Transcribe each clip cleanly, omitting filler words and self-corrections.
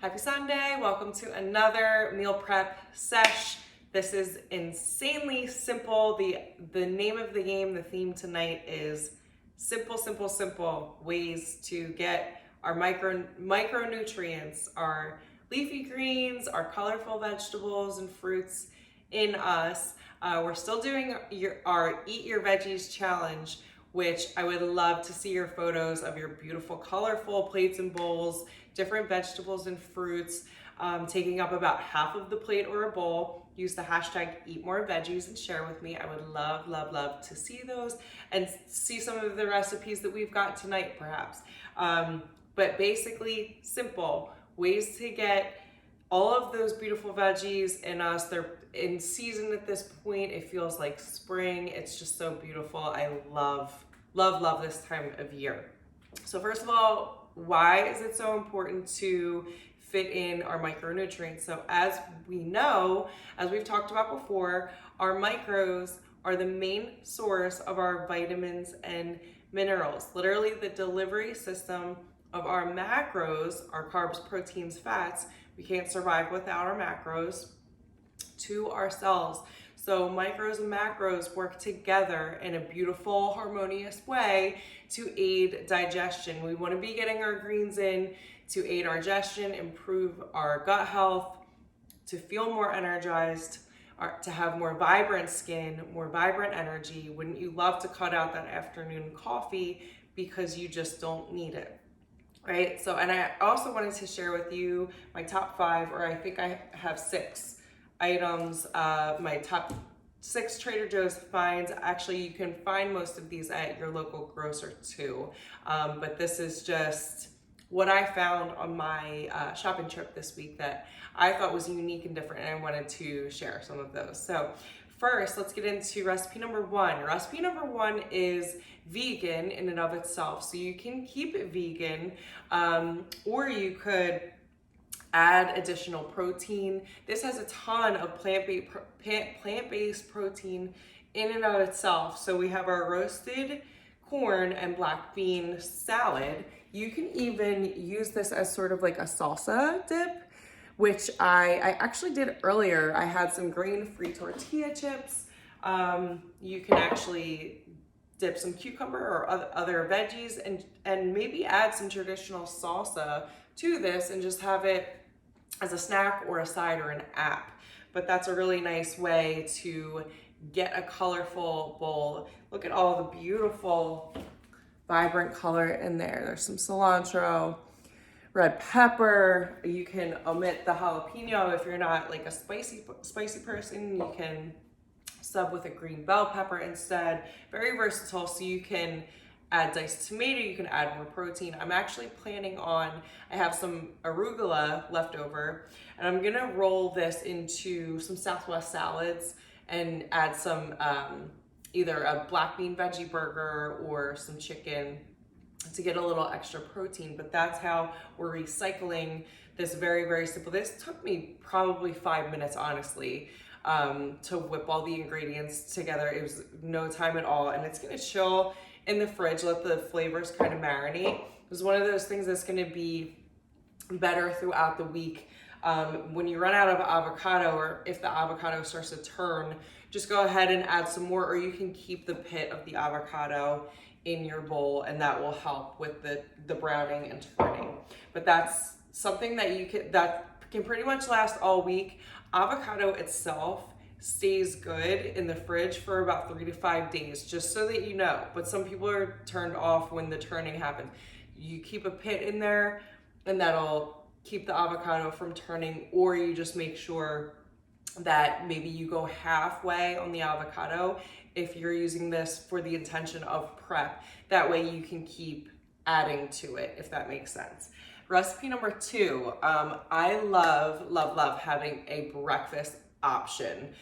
Happy Sunday. Welcome to another meal prep sesh. This is insanely simple. The name of the game, the theme tonight is simple ways to get our micronutrients, our leafy greens, our colorful vegetables and fruits in us. We're still doing our Eat Your Veggies challenge, which I would love to see your photos of your beautiful, colorful plates and bowls, different vegetables and fruits, taking up about half of the plate or a bowl. Use the hashtag #EatMoreVeggies and share with me. I would love to see those and see some of the recipes that we've got tonight, perhaps. But basically, simple ways to get all of those beautiful veggies in us. They're in season at this point. It feels like spring. It's just so beautiful. I love this time of year. So first of all, why is it so important to fit in our micronutrients? So as we know, as we've talked about before, our micros are the main source of our vitamins and minerals. Literally the delivery system of our macros, our carbs, proteins, fats. We can't survive without our macros to our cells. So micros and macros work together in a beautiful, harmonious way to aid digestion. We want to be getting our greens in to aid our digestion, improve our gut health, to feel more energized, to have more vibrant skin, more vibrant energy. Wouldn't you love to cut out that afternoon coffee because you just don't need it? Right? So, and I also wanted to share with you my top 5, or I think I have 6 items, my top 6 Trader Joe's finds. Actually, you can find most of these at your local grocer too. But this is just what I found on my shopping trip this week that I thought was unique and different, and I wanted to share some of those. So first, let's get into recipe number 1. Recipe number 1 is vegan in and of itself. So you can keep it vegan, or you could add additional protein. This has a ton of plant-based protein in and of itself. So we have our roasted corn and black bean salad. You can even use this as sort of like a salsa dip, which I actually did earlier. I had some grain-free tortilla chips. You can actually dip some cucumber or other veggies and maybe add some traditional salsa to this and just have it as a snack or a side or an app. But that's a really nice way to get a colorful bowl. Look at all the beautiful, vibrant color in there. There's some cilantro, red pepper. You can omit the jalapeno if you're not like a spicy person. You can sub with a green bell pepper instead. Very versatile. So you can add diced tomato, you can add more protein. I'm actually planning on, I have some arugula left over, and I'm gonna roll this into some Southwest salads and add some either a black bean veggie burger or some chicken to get a little extra protein. But that's how we're recycling this very simple. This took me probably 5 minutes, honestly, to whip all the ingredients together. It was no time at all, and it's gonna chill in the fridge, let the flavors kind of marinate. It was one of those things that's gonna be better throughout the week. When you run out of avocado, or if the avocado starts to turn, just go ahead and add some more, or you can keep the pit of the avocado in your bowl, and that will help with the browning and turning. But that's something that can pretty much last all week. Avocado itself stays good in the fridge for about 3 to 5 days, just so that you know. But some people are turned off when the turning happens. You keep a pit in there and that'll keep the avocado from turning, or you just make sure that maybe you go halfway on the avocado if you're using this for the intention of prep. That way you can keep adding to it, if that makes sense. Recipe number 2, I love having a breakfast option.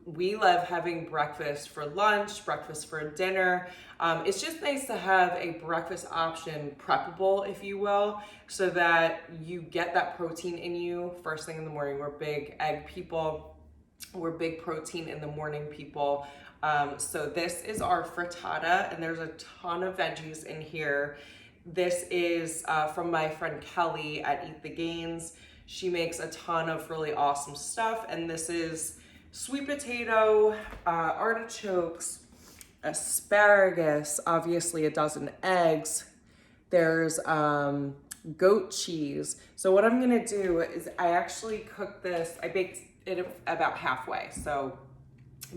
We love having breakfast for lunch, breakfast for dinner. It's just nice to have a breakfast option, preppable, if you will, so that you get that protein in you first thing in the morning. We're big egg people. We're big protein in the morning people. So this is our frittata, and there's a ton of veggies in here. This is from my friend Kelly at Eat the Gains. She makes a ton of really awesome stuff, and this is sweet potato, artichokes, asparagus, obviously a dozen eggs. There's goat cheese. So what I'm gonna do is I actually cooked this, I baked it about halfway. So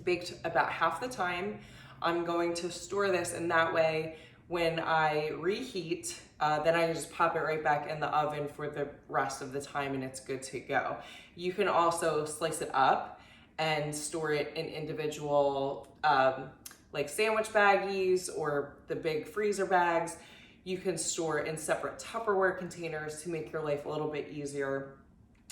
baked about half the time. I'm going to store this, and that way when I reheat, then I just pop it right back in the oven for the rest of the time and it's good to go. You can also slice it up and store it in individual like sandwich baggies or the big freezer bags. You can store it in separate Tupperware containers to make your life a little bit easier.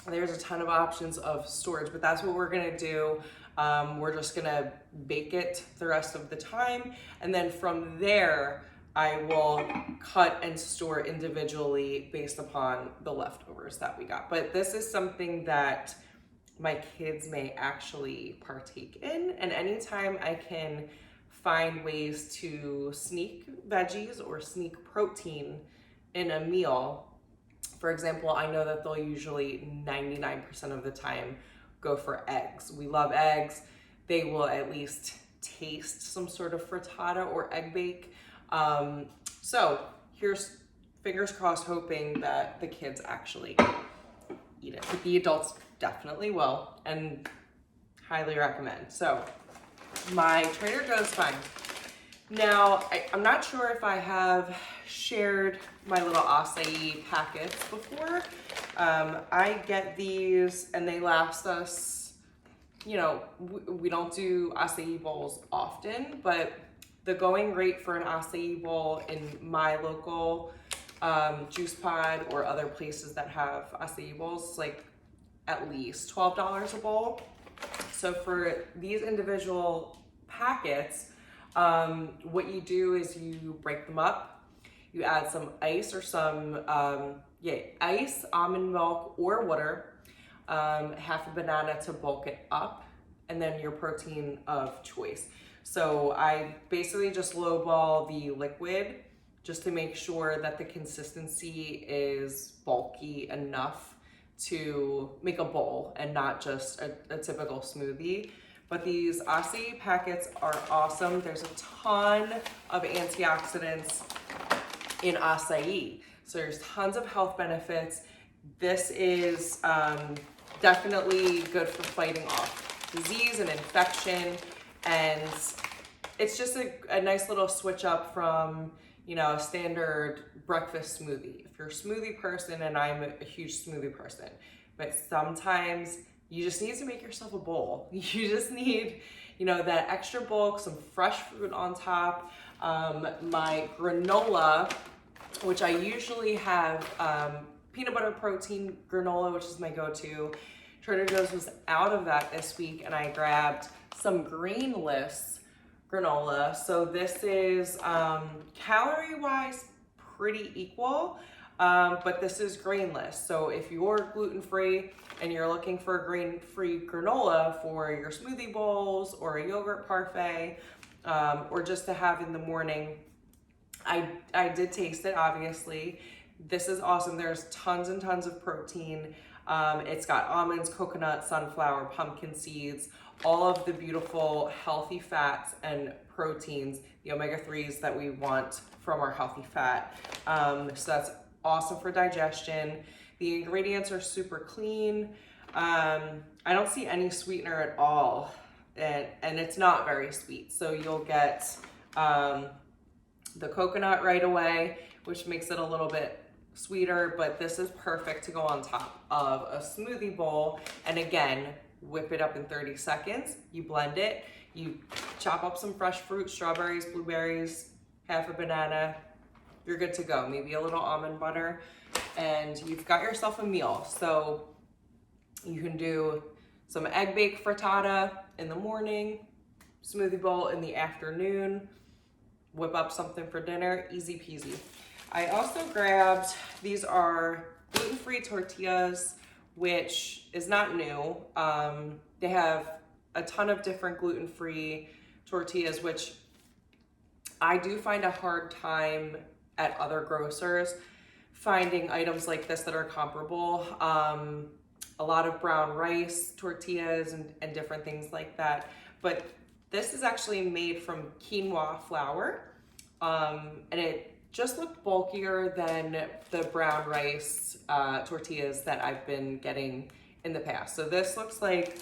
There's a ton of options of storage, but that's what we're gonna do. We're just gonna bake it the rest of the time, and then from there, I will cut and store individually based upon the leftovers that we got. But this is something that my kids may actually partake in, and anytime I can find ways to sneak veggies or sneak protein in a meal. For example, I know that they'll usually 99% of the time go for eggs. We love eggs. They will at least taste some sort of frittata or egg bake. So here's fingers crossed, hoping that the kids actually eat it. But the adults definitely will, and highly recommend. So my Trader Joe's find. Now, I'm not sure if I have shared my little acai packets before. I get these and they last us, you know, we don't do acai bowls often, but the going rate for an acai bowl in my local Juice Pod or other places that have acai bowls is like at least $12 a bowl. So for these individual packets, what you do is you break them up, you add some ice or some, ice, almond milk, or water, half a banana to bulk it up, and then your protein of choice. So I basically just lowball the liquid just to make sure that the consistency is bulky enough to make a bowl and not just a typical smoothie. But these acai packets are awesome. There's a ton of antioxidants in acai. So there's tons of health benefits. This is definitely good for fighting off disease and infection. And it's just a nice little switch up from, you know, a standard breakfast smoothie. If you're a smoothie person, and I'm a huge smoothie person, but sometimes you just need to make yourself a bowl. You just need, you know, that extra bulk, some fresh fruit on top. My granola, which I usually have peanut butter protein granola, which is my go-to. Trader Joe's was out of that this week, and I grabbed some grainless granola. So this is calorie-wise pretty equal, but this is grainless. So if you're gluten-free and you're looking for a grain-free granola for your smoothie bowls or a yogurt parfait, or just to have in the morning, I did taste it, obviously. This is awesome. There's tons and tons of protein. It's got almonds, coconut, sunflower, pumpkin seeds, all of the beautiful healthy fats and proteins, the omega-3s that we want from our healthy fat. So that's awesome for digestion. The ingredients are super clean. I don't see any sweetener at all, and it's not very sweet. So you'll get the coconut right away, which makes it a little bit sweeter, but this is perfect to go on top of a smoothie bowl. And again, whip it up in 30 seconds. You blend it, you chop up some fresh fruit, strawberries, blueberries, half a banana, you're good to go. Maybe a little almond butter, and you've got yourself a meal. So you can do some egg bake frittata in the morning, smoothie bowl in the afternoon, whip up something for dinner, easy peasy. I also grabbed, these are gluten-free tortillas, which is not new. They have a ton of different gluten-free tortillas, which I do find a hard time at other grocers finding items like this that are comparable. A lot of brown rice tortillas and different things like that. But this is actually made from quinoa flour. And it just looked bulkier than the brown rice tortillas that I've been getting in the past. So this looks like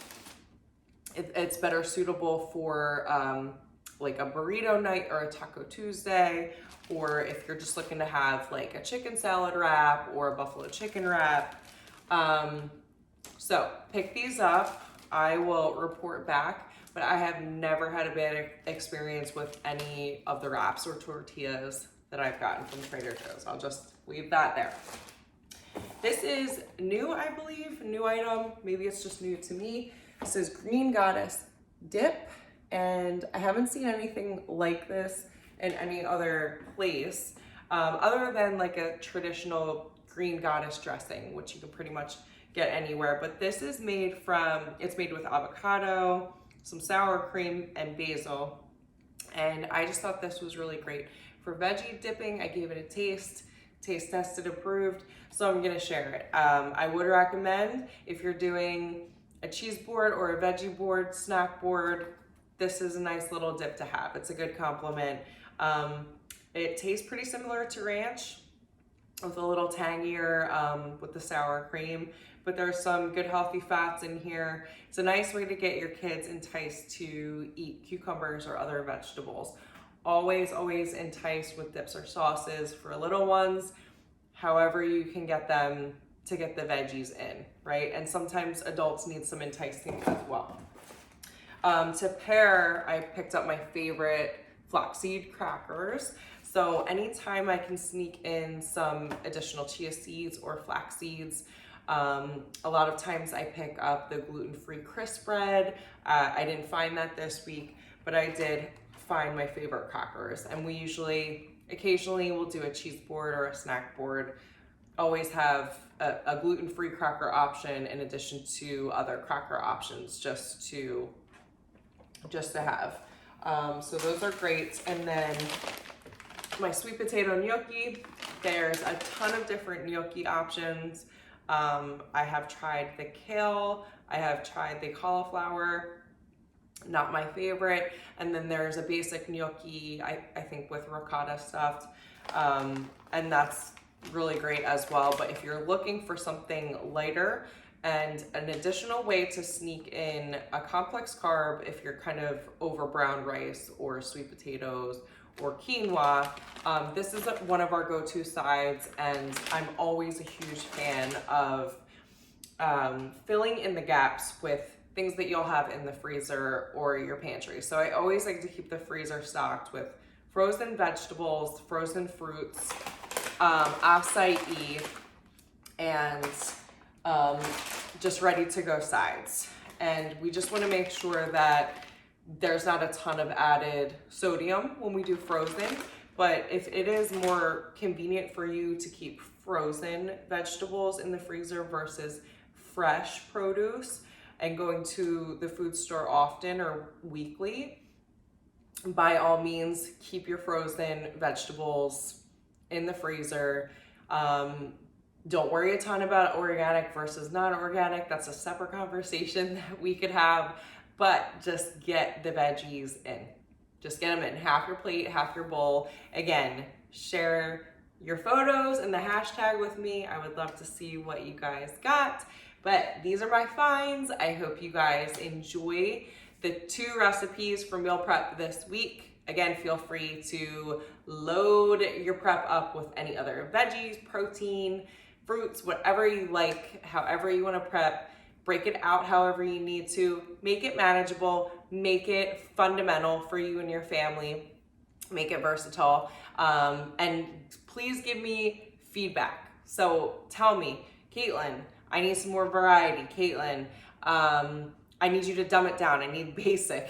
it's better suitable for like a burrito night or a Taco Tuesday, or if you're just looking to have like a chicken salad wrap or a buffalo chicken wrap. So pick these up. I will report back, but I have never had a bad experience with any of the wraps or tortillas that I've gotten from Trader Joe's. I'll just leave that there. This is new, I believe, new item. Maybe it's just new to me. This is Green Goddess dip, and I haven't seen anything like this in any other place, other than like a traditional Green Goddess dressing, which you can pretty much get anywhere. But this is made from, it's made with avocado, some sour cream, and basil. And I just thought this was really great. For veggie dipping, I gave it a taste tested, approved, so I'm gonna share it. I would recommend, if you're doing a cheese board or a veggie board, snack board, this is a nice little dip to have. It's a good complement. It tastes pretty similar to ranch, with a little tangier with the sour cream, but there's some good healthy fats in here. It's a nice way to get your kids enticed to eat cucumbers or other vegetables. Always enticed with dips or sauces for little ones, however you can get them to get the veggies in, right? And sometimes adults need some enticing as well. To pair, I picked up my favorite flaxseed crackers. So anytime I can sneak in some additional chia seeds or flax seeds, a lot of times I pick up the gluten-free crisp bread. I didn't find that this week, but I did find my favorite crackers. And we usually, occasionally we'll do a cheese board or a snack board. Always have a gluten-free cracker option in addition to other cracker options just to have. So those are great. And then my sweet potato gnocchi, there's a ton of different gnocchi options. I have tried the kale, I have tried the cauliflower, not my favorite. And then there's a basic gnocchi, I think with ricotta stuffed, and that's really great as well. But if you're looking for something lighter and an additional way to sneak in a complex carb, if you're kind of over brown rice or sweet potatoes or quinoa, this is one of our go-to sides, and I'm always a huge fan of filling in the gaps with things that you'll have in the freezer or your pantry. So I always like to keep the freezer stocked with frozen vegetables, frozen fruits, acai, and just ready to go sides. And we just want to make sure that there's not a ton of added sodium when we do frozen, but if it is more convenient for you to keep frozen vegetables in the freezer versus fresh produce and going to the food store often or weekly, by all means, keep your frozen vegetables in the freezer. Don't worry a ton about organic versus non-organic. That's a separate conversation that we could have, but just get the veggies in. Just get them in, half your plate, half your bowl. Again, share your photos and the hashtag with me. I would love to see what you guys got. But these are my finds. I hope you guys enjoy the 2 recipes for meal prep this week. Again, feel free to load your prep up with any other veggies, protein, fruits, whatever you like, however you want to prep. Break it out however you need to. Make it manageable. Make it fundamental for you and your family. Make it versatile. And please give me feedback. So tell me, Caitlin, I need some more variety. Caitlin, I need you to dumb it down. I need basic.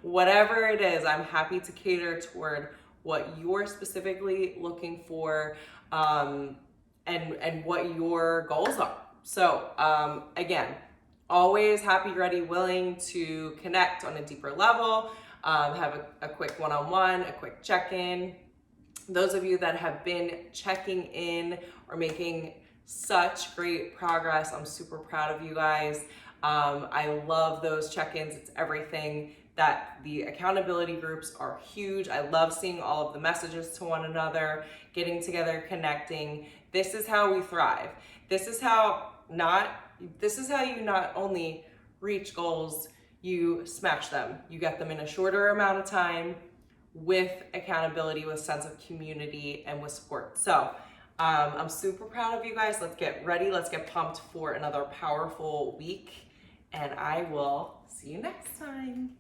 Whatever it is, I'm happy to cater toward what you're specifically looking for, and what your goals are. So again, always happy, ready, willing to connect on a deeper level, have a quick one-on-one, a quick check-in, those of you that have been checking in or making such great progress. I'm super proud of you guys. I love those check-ins. It's everything. That the accountability groups are huge. I love seeing all of the messages to one another, getting together, connecting. This is how we thrive. This is how you not only reach goals, you smash them. You get them in a shorter amount of time with accountability, with sense of community, and with support. So I'm super proud of you guys. Let's get ready. Let's get pumped for another powerful week. And I will see you next time.